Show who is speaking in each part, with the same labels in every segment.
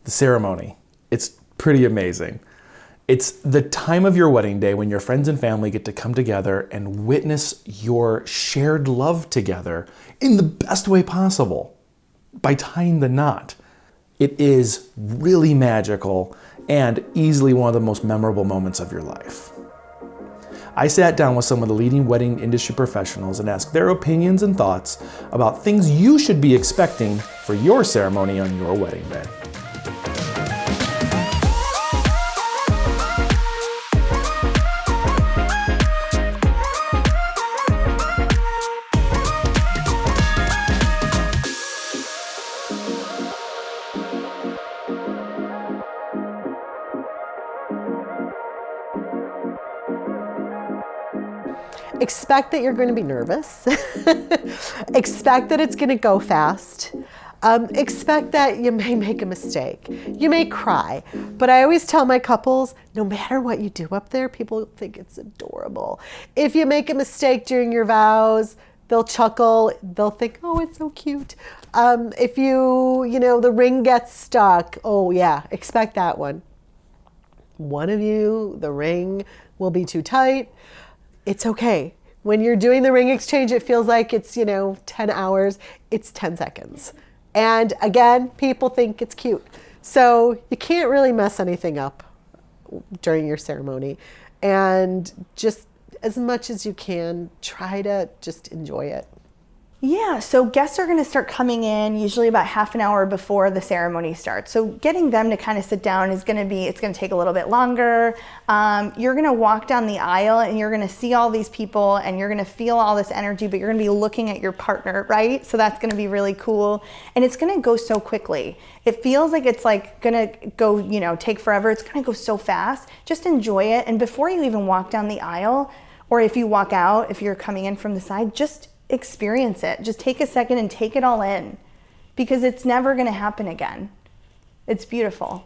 Speaker 1: the ceremony. It's pretty amazing. It's the time of your wedding day when your friends and family get to come together and witness your shared love together in the best way possible by tying the knot. It is really magical and easily one of the most memorable moments of your life. I sat down with some of the leading wedding industry professionals and asked their opinions and thoughts about things you should be expecting for your ceremony on your wedding day.
Speaker 2: Expect that you're going to be nervous. Expect that it's going to go fast. Expect that you may make a mistake. You may cry. But I always tell my couples, no matter what you do up there, people think it's adorable. If you make a mistake during your vows, they'll chuckle. They'll think, oh, it's so cute. If the ring gets stuck, oh yeah, expect that one. One of you, the ring will be too tight. It's okay. When you're doing the ring exchange, it feels like it's, 10 hours. It's 10 seconds. And again, people think it's cute. So you can't really mess anything up during your ceremony. And just as much as you can, try to just enjoy it.
Speaker 3: Yeah, so guests are going to start coming in usually about half an hour before the ceremony starts. So getting them to kind of sit down it's going to take a little bit longer. You're going to walk down the aisle and you're going to see all these people and you're going to feel all this energy, but you're going to be looking at your partner, right? So that's going to be really cool. And it's going to go so quickly. It feels like it's like going to go, take forever. It's going to go so fast. Just enjoy it. And before you even walk down the aisle, or if you walk out, if you're coming in from the side, just experience it. Just take a second and take it all in, because it's never going to happen again. It's beautiful.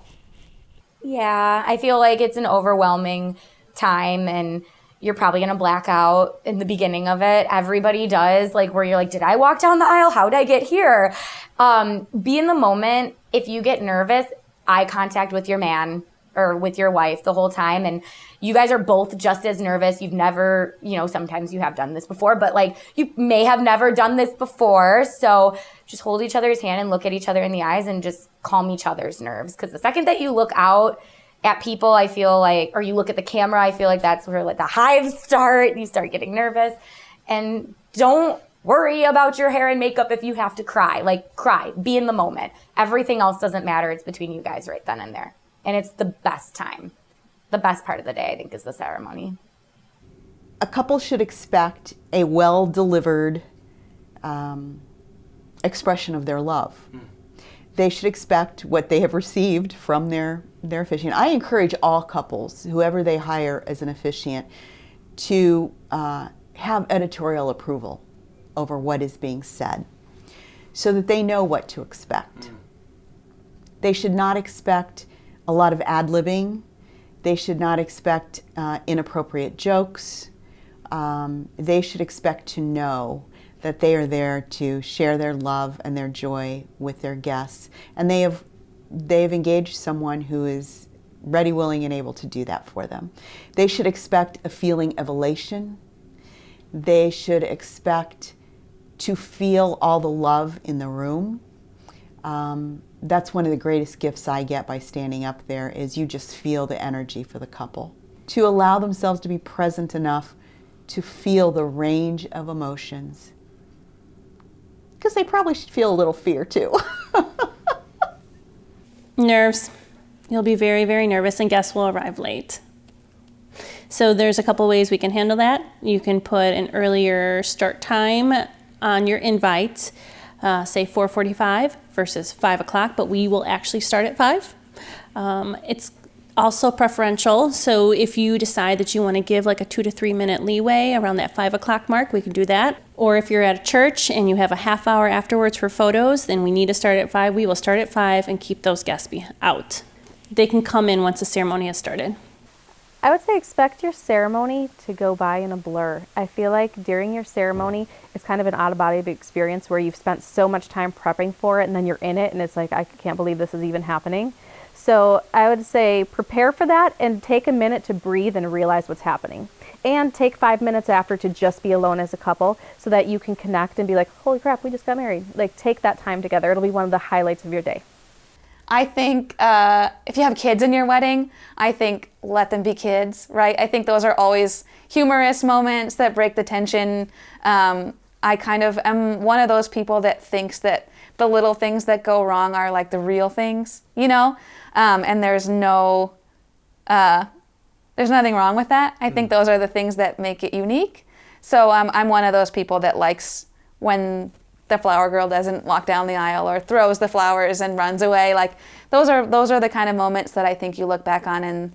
Speaker 4: Yeah, I feel like it's an overwhelming time and you're probably going to black out in the beginning of it. Everybody does, where you're like, did I walk down the aisle? How did I get here? Be in the moment. If you get nervous, eye contact with your man or with your wife the whole time, and you guys are both just as nervous. You've never, sometimes you have done this before, but you may have never done this before. So just hold each other's hand and look at each other in the eyes and just calm each other's nerves. Because the second that you look out at people, I feel like, or you look at the camera, I feel like that's where the hives start. You start getting nervous. And don't worry about your hair and makeup if you have to cry. Cry. Be in the moment. Everything else doesn't matter. It's between you guys right then and there. And it's the best time. The best part of the day, I think, is the ceremony.
Speaker 5: A couple should expect a well-delivered expression of their love. They should expect what they have received from their officiant. I encourage all couples, whoever they hire as an officiant, to have editorial approval over what is being said so that they know what to expect. They should not expect a lot of ad-libbing. They should not expect inappropriate jokes. They should expect to know that they are there to share their love and their joy with their guests. And they have engaged someone who is ready, willing, and able to do that for them. They should expect a feeling of elation. They should expect to feel all the love in the room. That's one of the greatest gifts I get by standing up there, is you just feel the energy for the couple. To allow themselves to be present enough to feel the range of emotions. Because they probably should feel a little fear too.
Speaker 6: Nerves. You'll be very, very nervous and guests will arrive late. So there's a couple ways we can handle that. You can put an earlier start time on your invite, say 4:45 versus 5 o'clock, but we will actually start at 5. It's also preferential, so if you decide that you want to give like a 2 to 3 minute leeway around that 5 o'clock mark, we can do that. Or if you're at a church and you have a half hour afterwards for photos, then we need to start at 5. We will start at 5 and keep those guests out. They can come in once the ceremony has started.
Speaker 7: I would say expect your ceremony to go by in a blur. I feel like during your ceremony, it's kind of an out-of-body experience where you've spent so much time prepping for it and then you're in it and it's like, I can't believe this is even happening. So I would say prepare for that and take a minute to breathe and realize what's happening. And take 5 minutes after to just be alone as a couple so that you can connect and be like, holy crap, we just got married. Like, take that time together. It'll be one of the highlights of your day.
Speaker 8: I think if you have kids in your wedding, I think let them be kids, right? I think those are always humorous moments that break the tension. I kind of am one of those people that thinks that the little things that go wrong are like the real things, you know? And there's nothing wrong with that. I think those are the things that make it unique. So I'm one of those people that likes when the flower girl doesn't walk down the aisle or throws the flowers and runs away. Like those are the kind of moments that I think you look back on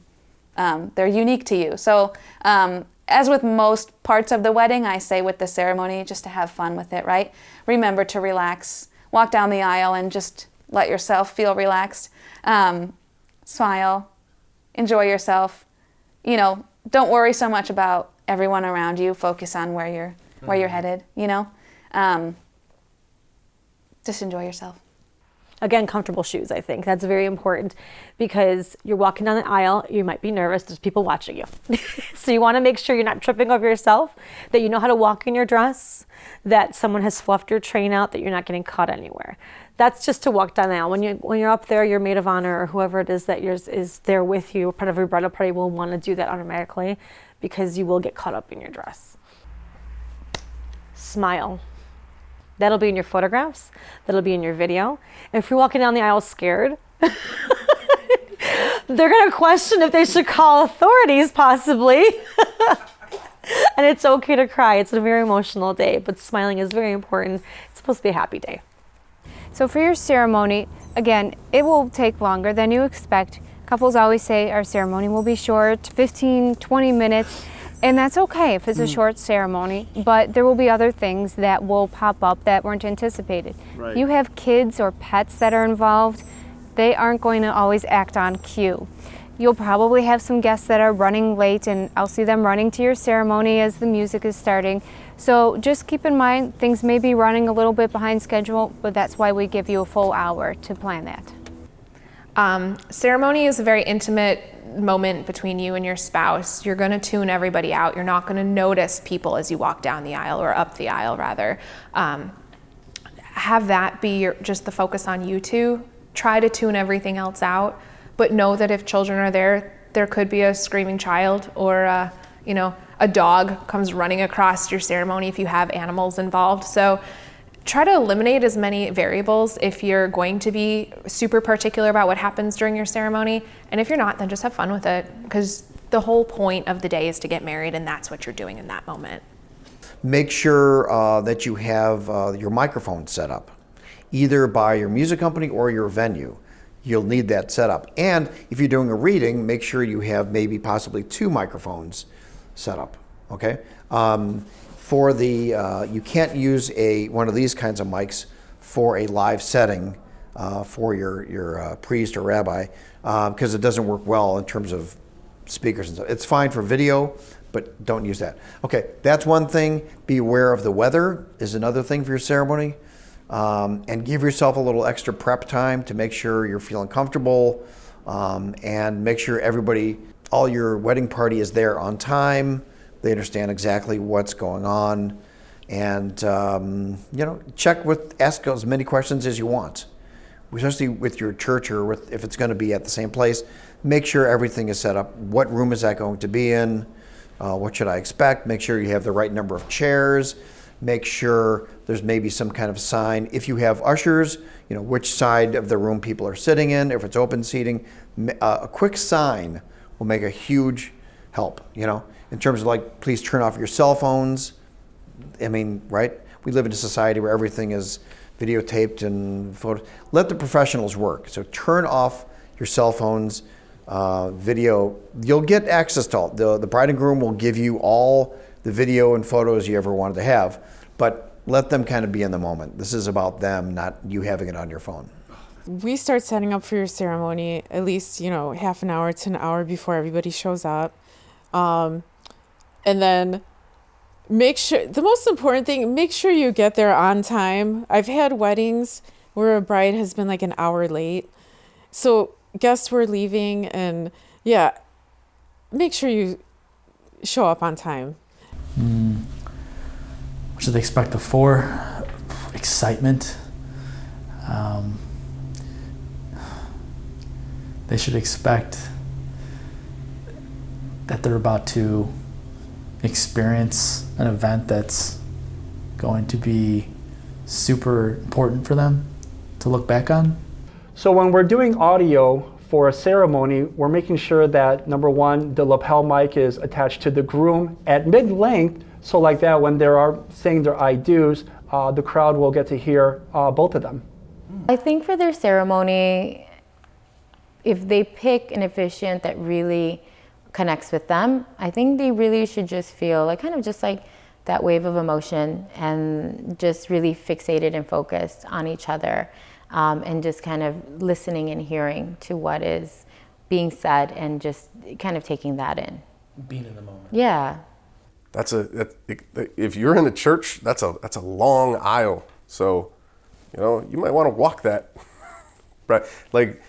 Speaker 8: and they're unique to you. So as with most parts of the wedding, I say with the ceremony, just to have fun with it, right? Remember to relax, walk down the aisle and just let yourself feel relaxed. Smile, enjoy yourself. You know, don't worry so much about everyone around you. Focus on where you're headed, you know? Just enjoy yourself.
Speaker 9: Again, comfortable shoes, I think. That's very important because you're walking down the aisle, you might be nervous, there's people watching you. So you want to make sure you're not tripping over yourself, that you know how to walk in your dress, that someone has fluffed your train out, that you're not getting caught anywhere. That's just to walk down the aisle. When you're up there, your maid of honor or whoever it is that is there with you, part of your bridal party will want to do that automatically because you will get caught up in your dress. Smile. That'll be in your photographs. That'll be in your video. And if you're walking down the aisle scared, they're going to question if they should call authorities possibly. And it's okay to cry. It's a very emotional day, but smiling is very important. It's supposed to be a happy day.
Speaker 10: So for your ceremony, again, it will take longer than you expect. Couples always say our ceremony will be short, 15, 20 minutes. And that's okay if it's a short ceremony, but there will be other things that will pop up that weren't anticipated.
Speaker 1: Right.
Speaker 10: You have kids or pets that are involved, they aren't going to always act on cue. You'll probably have some guests that are running late and I'll see them running to your ceremony as the music is starting. So just keep in mind things may be running a little bit behind schedule, but that's why we give you a full hour to plan that.
Speaker 11: Ceremony is a very intimate moment between you and your spouse. You're going to tune everybody out. You're not going to notice people as you walk down the aisle or up the aisle rather. Have that be just the focus on you two. Try to tune everything else out, but know that if children are there could be a screaming child or a dog comes running across your ceremony if you have animals involved. So try to eliminate as many variables if you're going to be super particular about what happens during your ceremony. And if you're not, then just have fun with it because the whole point of the day is to get married and that's what you're doing in that moment.
Speaker 12: Make sure that you have your microphone set up, either by your music company or your venue. You'll need that set up. And if you're doing a reading, make sure you have maybe possibly 2 microphones set up, okay? For the, you can't use one of these kinds of mics for a live setting for your priest or rabbi because it doesn't work well in terms of speakers and stuff. It's fine for video, but don't use that. Okay, that's one thing. Be aware of the weather is another thing for your ceremony. And give yourself a little extra prep time to make sure you're feeling comfortable and make sure all your wedding party is there on time. They understand exactly what's going on, and ask as many questions as you want, especially with your church or if it's going to be at the same place. Make sure everything is set up. What room is that going to be in? What should I expect? Make sure you have the right number of chairs. Make sure there's maybe some kind of sign. If you have ushers, which side of the room people are sitting in. If it's open seating, a quick sign will make a huge help. In terms of please turn off your cell phones. I mean, right? We live in a society where everything is videotaped and photo. Let the professionals work. So turn off your cell phones, video. You'll get access to all. The bride and groom will give you all the video and photos you ever wanted to have, but let them kind of be in the moment. This is about them, not you having it on your phone.
Speaker 13: We start setting up for your ceremony at least, half an hour to an hour before everybody shows up. And then the most important thing, make sure you get there on time. I've had weddings where a bride has been an hour late. So guests were leaving, and yeah, make sure you show up on time.
Speaker 1: What should they expect before? Excitement. They should expect that they're about to experience an event that's going to be super important for them to look back on.
Speaker 14: So when we're doing audio for a ceremony, we're making sure that, number one, the lapel mic is attached to the groom at mid-length, so like that when they are saying their I do's, the crowd will get to hear both of them.
Speaker 15: I think for their ceremony, if they pick an officiant that really connects with them, I think they really should just feel like kind of just like that wave of emotion and just really fixated and focused on each other, and just kind of listening and hearing to what is being said and just kind of taking that in.
Speaker 1: Being in the moment.
Speaker 15: Yeah.
Speaker 16: If you're in a church, that's a long aisle. So, you might want to walk that. Right? Like,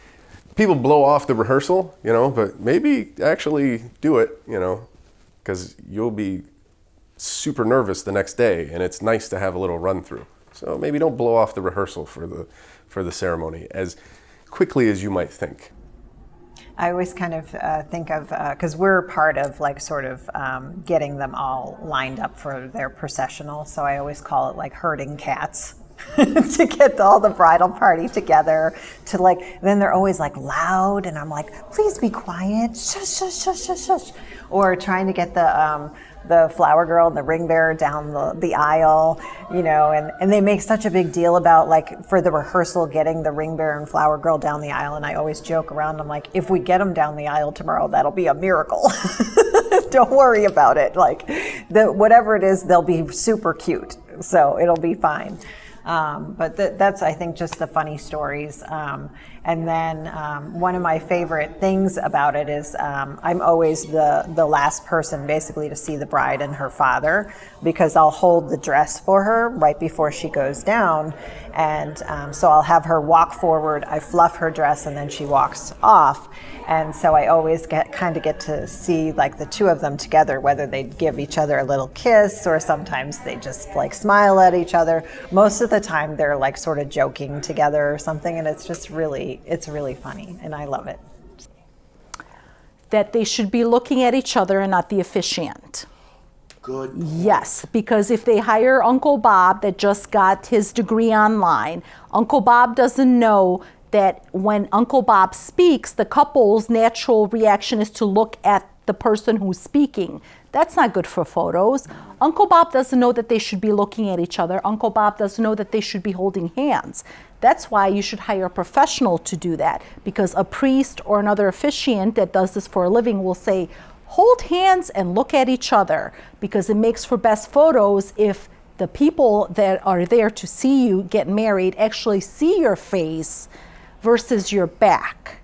Speaker 16: people blow off the rehearsal, but maybe actually do it, because you'll be super nervous the next day, and it's nice to have a little run through. So maybe don't blow off the rehearsal for the ceremony as quickly as you might think.
Speaker 17: I always kind of think of, because we're part of like sort of getting them all lined up for their processional, so I always call it like herding cats. To get all the bridal party together, to like, then they're always like loud, and I'm like, please be quiet, shush, shush, shush, shush, shush. Or trying to get the flower girl and the ring bearer down the aisle, and they make such a big deal about like for the rehearsal getting the ring bearer and flower girl down the aisle, and I always joke around, I'm like, if we get them down the aisle tomorrow, that'll be a miracle. Don't worry about it. Like whatever it is, they'll be super cute, so it'll be fine. But that's, I think, just the funny stories. And then one of my favorite things about it is I'm always the last person basically to see the bride and her father, because I'll hold the dress for her right before she goes down. And so I'll have her walk forward, I fluff her dress, and then she walks off. And so I always get to see like the two of them together, whether they give each other a little kiss or sometimes they just like smile at each other. Most of the time they're like sort of joking together or something, and it's really funny, and I love it.
Speaker 18: That they should be looking at each other and not the officiant.
Speaker 1: Good.
Speaker 18: Yes, because if they hire Uncle Bob that just got his degree online, Uncle Bob doesn't know that when Uncle Bob speaks, the couple's natural reaction is to look at the person who's speaking. That's not good for photos. Uncle Bob doesn't know that they should be looking at each other. Uncle Bob doesn't know that they should be holding hands. That's why you should hire a professional to do that, because a priest or another officiant that does this for a living will say, hold hands and look at each other, because it makes for best photos if the people that are there to see you get married actually see your face versus your back,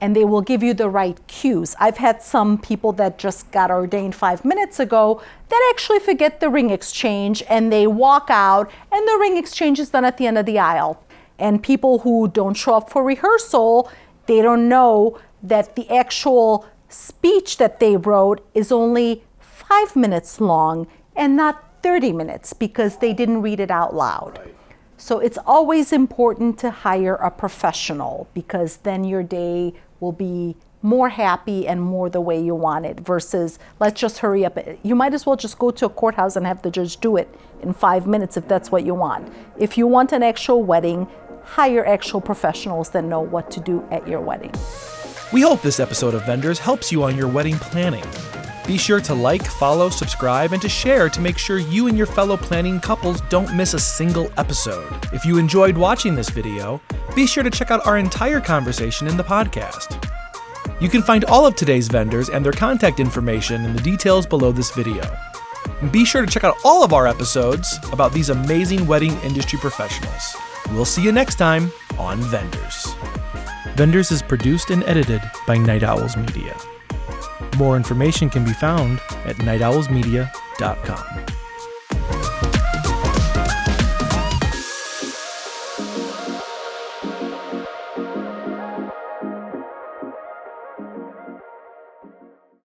Speaker 18: and they will give you the right cues. I've had some people that just got ordained 5 minutes ago that actually forget the ring exchange, and they walk out and the ring exchange is done at the end of the aisle. And people who don't show up for rehearsal, they don't know that the actual speech that they wrote is only 5 minutes long and not 30 minutes because they didn't read it out loud. Right. So it's always important to hire a professional, because then your day will be more happy and more the way you want it, versus let's just hurry up. You might as well just go to a courthouse and have the judge do it in 5 minutes if that's what you want. If you want an actual wedding, hire actual professionals that know what to do at your wedding.
Speaker 1: We hope this episode of Vendors helps you on your wedding planning. Be sure to like, follow, subscribe, and to share to make sure you and your fellow planning couples don't miss a single episode. If you enjoyed watching this video, be sure to check out our entire conversation in the podcast. You can find all of today's vendors and their contact information in the details below this video. And be sure to check out all of our episodes about these amazing wedding industry professionals. We'll see you next time on Vendors. Vendors is produced and edited by Night Owls Media. More information can be found at nightowlsmedia.com.
Speaker 19: you.